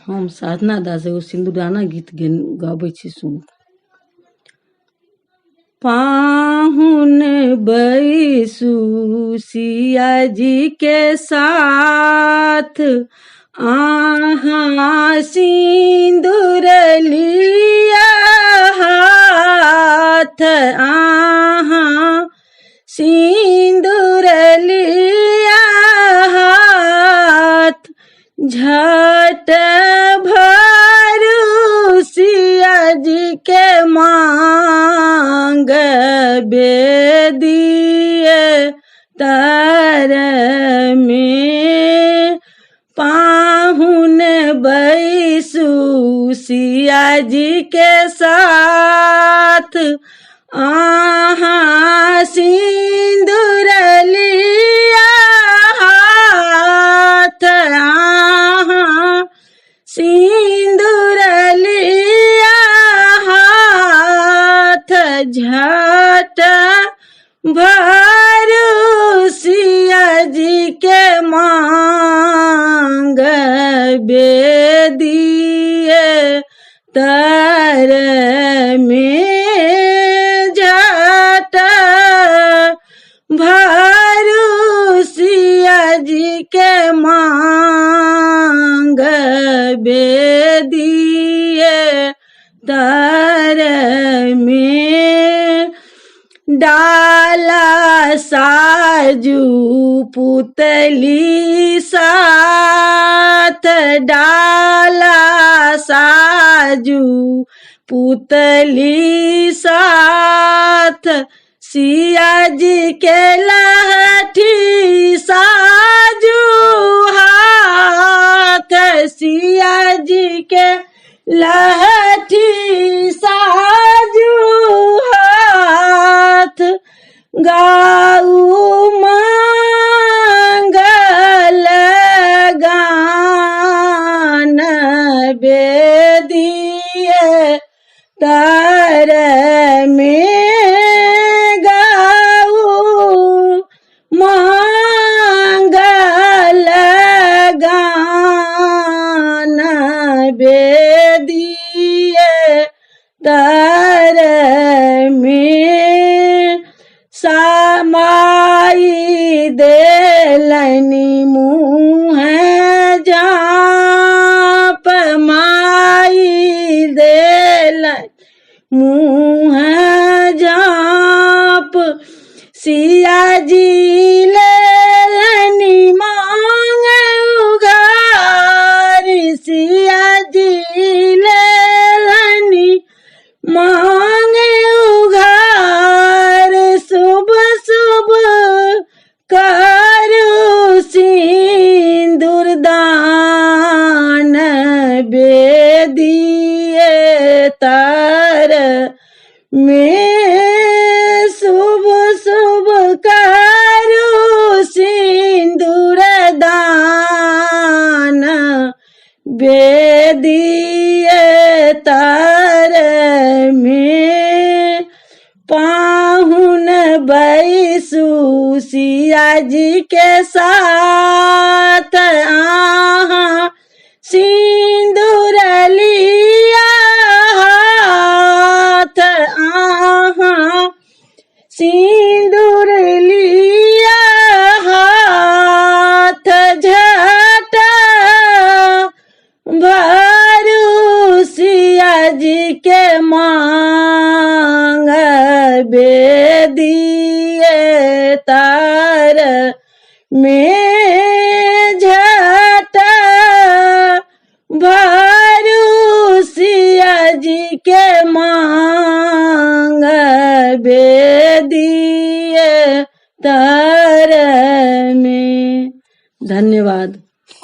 हम साधना दास एगो सिंदूराना गीत गाबै छी सुनू। पाहुन बैसू सिया जी के साथ, आहाँ सिंदूर लिया हाथ, आहाँ सिंदूर लिया हाथ, झट भरू सिया जी के मांग बेदिए तर में, पाहुन बैसू सिया जी के साथ, आहाँ सिंदूर लिया हाथ, आहाँ सिंदूर लिया हाथ, झट भरू सिया जी के मांग बेदिए तर में, झट भरू सिया जी के मांग बेदिए तर में, डाला साजू पुतली साथ, डाला साजू पुतली साथ, सिया जी के लाठी साजू हाथ, सिया जी के लाठी साजू हाथ, गाऊ मंगल गान बेदिए तर में, गाऊ मंगल गान बेदिए तर में, समाई देलनी मुँह जाप, माई देलन मुँह जाप, सिया जी लेलनी मांग उघारी, सिया जी लेलनी मांग उघार, शुभ शुभ करू सिंदूर दान बेदिए तर में, शुभ शुभ करू सिंदूर दान बेदिए तर में, पाहुन बैसू सिया जी के साथ, आहाँ सिंदूर लिया हाथ, आहाँ सिंदूर लिया हाथ, झट भरू सिया जी के मांग बेदिए तर में, झट भरू सिया जी के मांग बेदिए तर में। धन्यवाद।